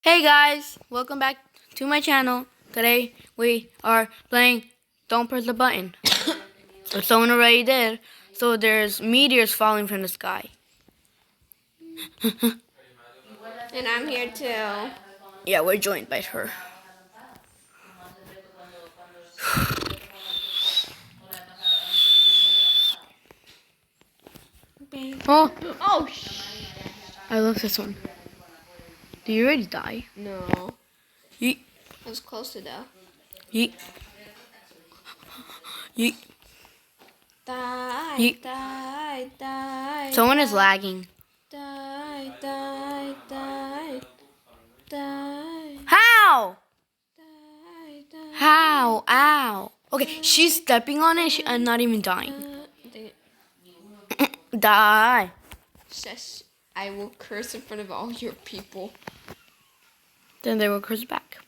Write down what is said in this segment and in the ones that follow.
Hey guys, welcome back to my channel. Today we are playing Don't Press the Button. So someone already did. So there's meteors falling from the sky. And I'm here too. Yeah, we're joined by her. Oh, Oh, I love this one. Did you already die? no. Yeet, I was close to death. yeet, yeet, Die, yeet. die, die. Someone is lagging. Die, die, die, die, How? die, die. How? Ow. Okay, she's stepping on it and not even dying. Dang it. Die. Shush. I will curse in front of all your people. Then they will curse back.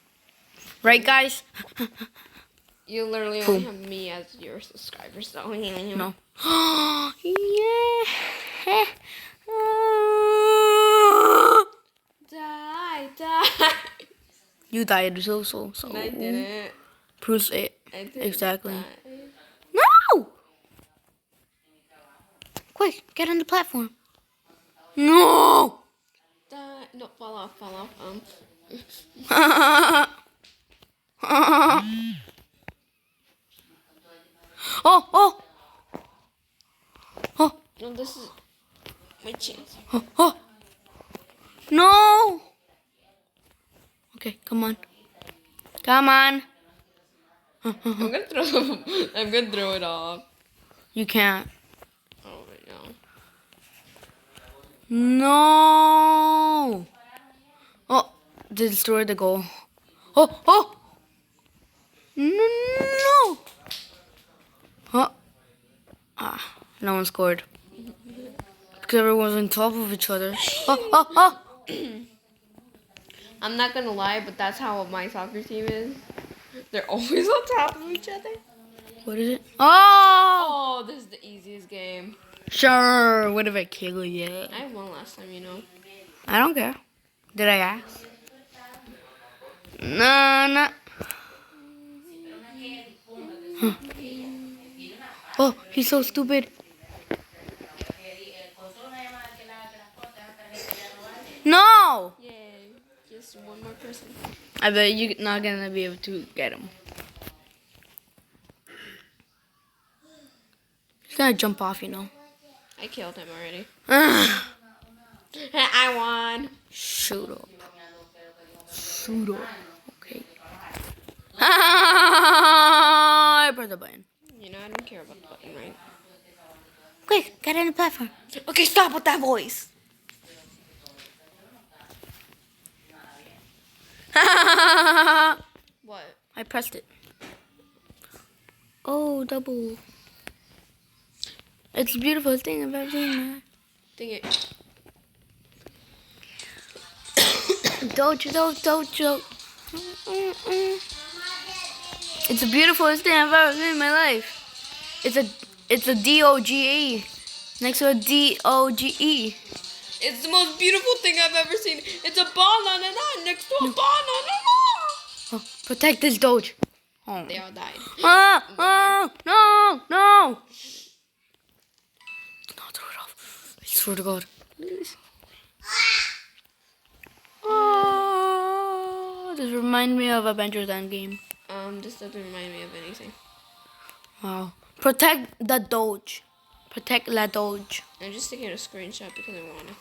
Right, guys? You literally Cool. only have me as your subscribers, so No. Yeah. Die, die. You died so. I didn't. Proves it. I didn't Exactly. die. No! Quick, get on the platform. No! Die. No, fall off, fall off. Oh! No, this is my chance. Oh! No! Okay, come on. Come on. I'm gonna throw. I'm gonna throw it off. You can't. Oh right now. No! Oh, destroy the goal. Oh! No! Oh. No one scored. Because everyone's on top of each other. Oh! I'm not gonna lie, but that's how my soccer team is. They're always on top of each other. What is it? Oh! Oh, this is the easiest game. Sure. What if I kill you? I won last time, you know. I don't care. Did I ask? No. Huh. Oh, he's so stupid. No! Yay! Just one more person. I bet you're not gonna be able to get him. He's gonna jump off, you know. I killed him already. I won. Shoot up. Okay. I press the button. You know I don't care about the button, right? Quick, get on the platform. Okay, stop with that voice. What? I pressed it. Oh, double. It's the beautiful thing I've ever seen. Dang it. Don't joke. It's the beautifulest thing I've ever seen in my life. It's a D-O-G-E. Next to a D-O-G-E. It's the most beautiful thing I've ever seen. It's a banana next to a banana. Oh, protect this Doge. Oh. They all died. No. No, throw it off. I swear to God. Please. Oh, this reminds me of Avengers Endgame. This doesn't remind me of anything. Wow. Protect the Doge. Protect La Doge. I'm just taking a screenshot because I want to.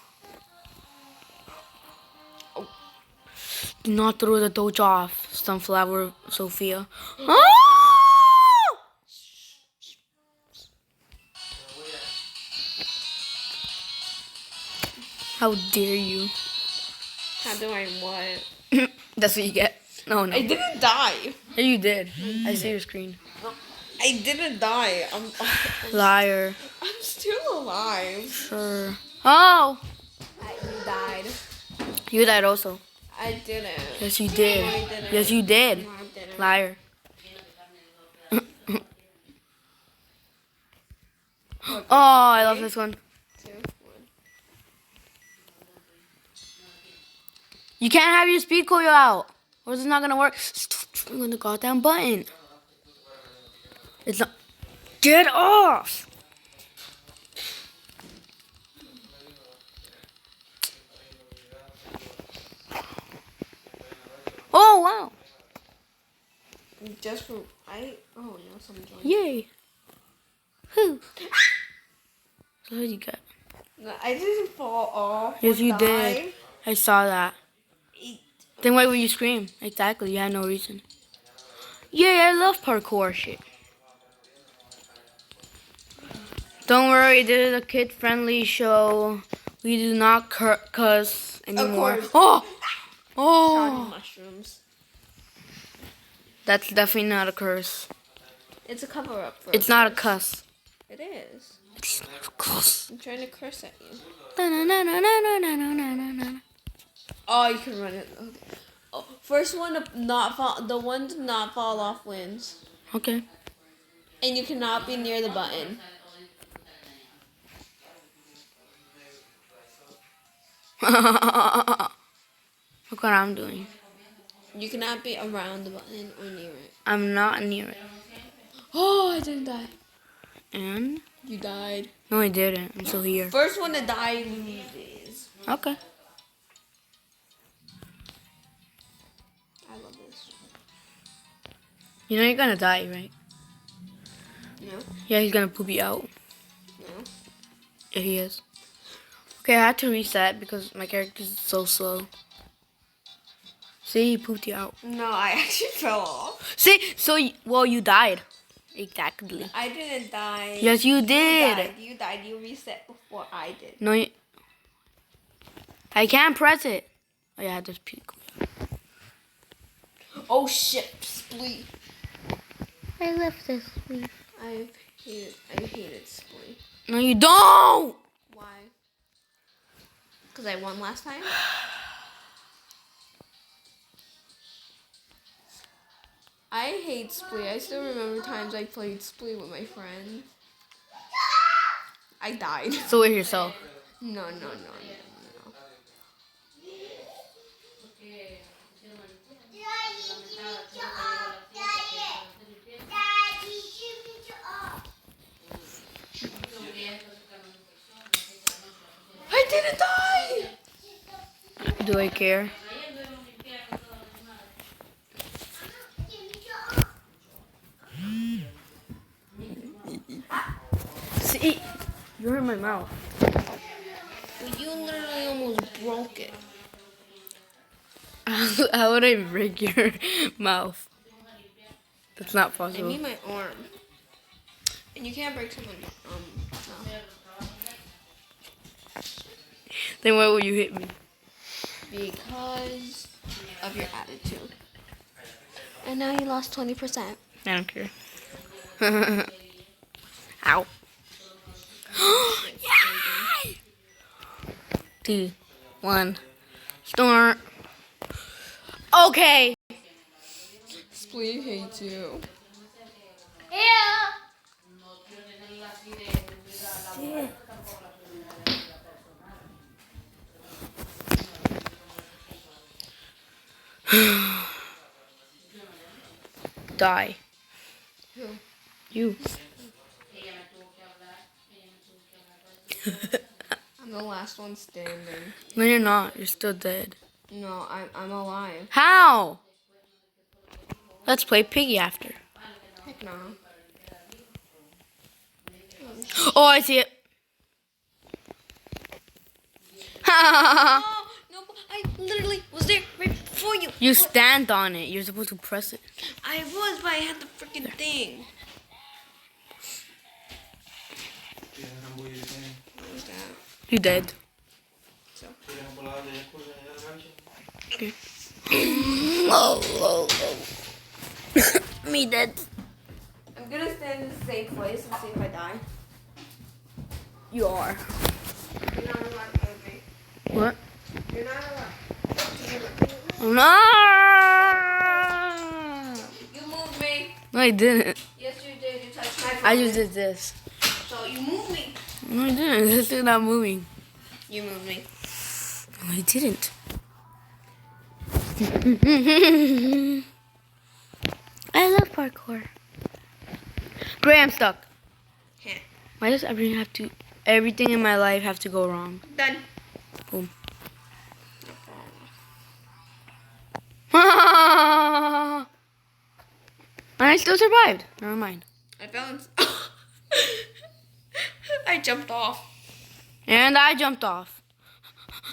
Do not throw the Doge off, Sunflower Sophia. How dare you? How do I what? That's what you get. No. I didn't die. Yeah, you did. I see your screen. I didn't die. Liar. I'm still alive. Sure. Oh! I died. You died also. I didn't. Yes, you did. No, I didn't. Yes, you did. No, I didn't. Liar. Oh, I love this one. 2, 1. You can't have your speed coil out, or it's not gonna work. I'm gonna goddamn button. It's not. Get off! Oh wow! Just for oh no, someone joined. Yay! Who? So what you got? No, I didn't fall off. Yes, or you die. did. I saw that. Eat. Then why would you scream? Exactly. You had no reason. Yay! I love parkour shit. Don't worry, this is a kid-friendly show. We do not cuss anymore. course. Oh! Shotty Oh! mushrooms. That's definitely not a curse. It's a cover up for. It's not a cuss. It is. It's not a cuss. I'm trying to curse at you. Na-na-na-na-na-na-na-na-na. Oh, you can run it. Okay. Oh, first one to not fall. The one to not fall off wins. Okay. And you cannot be near the button. Look what I'm doing. You cannot be around the button or near it. I'm not near it. Oh, I didn't die. And? You died. No, I didn't. I'm still here. First one to die loses. Okay. I love this. You know you're gonna die, right? No. Yeah, he's gonna poop you out. No. Yeah, he is. Okay, I had to reset because my character's so slow. See, he pooped you out. No, I actually fell off. See, so, well, you died. Exactly. I didn't die. Yes, you did. You died. You reset before I did. No, I can't press it. Oh, yeah, I had this puke. Oh shit, splee. I left this, please. I hated splee. No, you don't! Why? Because I won last time? I hate splee. I still remember times I played splee with my friends. I died. So with yourself. No. I didn't die! Do I care? See, you hurt my mouth. You literally almost broke it. How would I break your mouth? That's not I possible. need my arm. And you can't break someone's mouth. Then why would you hit me? Because of your attitude. And now you lost 20%. I don't care. Ow. Yay! 2, 1, start. Okay. Splee hates you. Die. Who? You. I'm the last one standing. No, you're not. You're still dead. No, I'm alive. How? Let's play Piggy after. Heck no. Oh, I see it. Oh, no, I literally was there right before you. You stand on it. You're supposed to press it. I was, but I had the freaking thing. What was that? You dead. So. Okay. Oh. Me dead. I'm gonna stand in the same place and see if I die. You are. You're not allowed to move me. What? You're not allowed. No! You moved me. No, I didn't. Yes, you did. You touched my phone. I just did this. So you moved me. No, I didn't. This is not moving. You moved me. No, I didn't. I love parkour. Great, I'm stuck. Heh. Why does everything in my life have to go wrong? Done. Boom. And I still survived. Never mind. I fell in. I jumped off. And I jumped off.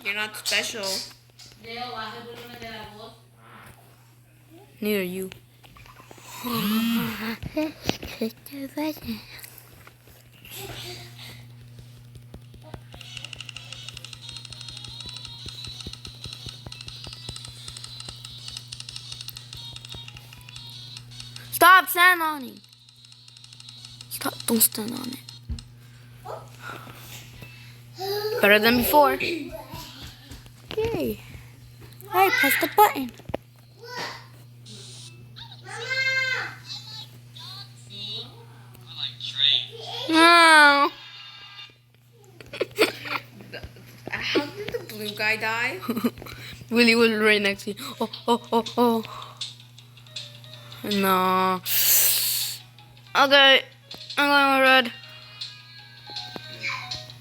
You're not special. Neither you. Stop, stand on it. Stop, don't stand on it. Better than before. Yay. I pressed the button. No. How did the blue guy die? Willie was right next to you. Oh. No. Okay. I'm going with red.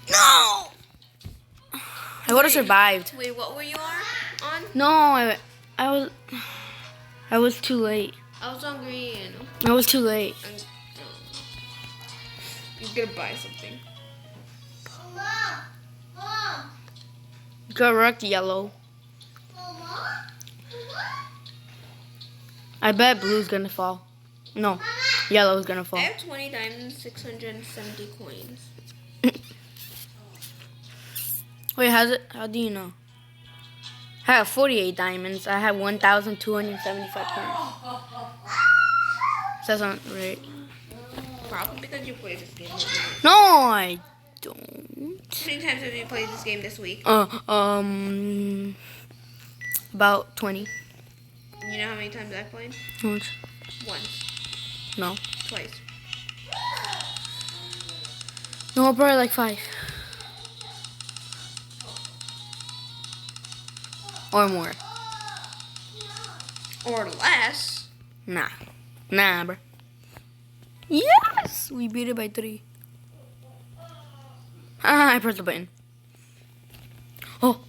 No! I would have survived. Wait, what were you on? No, I was too late. I was on green. I was too late. You're gonna buy something. Correct, yellow. I bet blue's gonna fall. No, yellow's gonna I fall. have 20 diamonds, 670 coins. Wait, how do you know? I have 48 diamonds. I have 1,275 coins. That's not right. Probably because you played this game. No, I don't. How many times have you played this game this week? About 20. You know how many times I've played? How much? Once. No. Twice. No, probably like 5. Or more. Or less. Nah, bro. Yes! We beat it by 3. I pressed the button. Oh.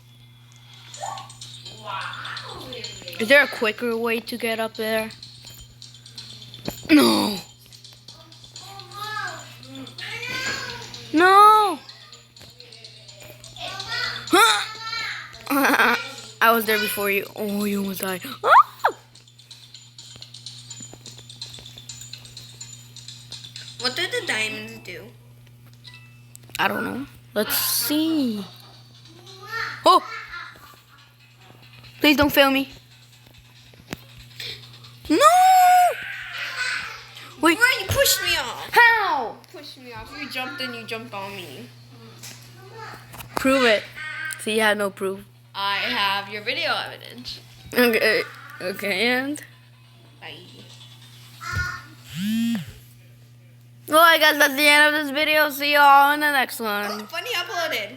Is there a quicker way to get up there? No. No. I was there before you. Oh, you almost died. Ah! What do the diamonds do? I don't know. Let's see. Oh! Please don't fail me. No! Wait. Why you pushed me off? How? Pushed me off. You jumped and you jumped on me. Prove it. See, you had no proof. I have your video evidence. Okay. Okay, and? Bye. Well, I guess that's the end of this video. See you all in the next one. Funny uploaded.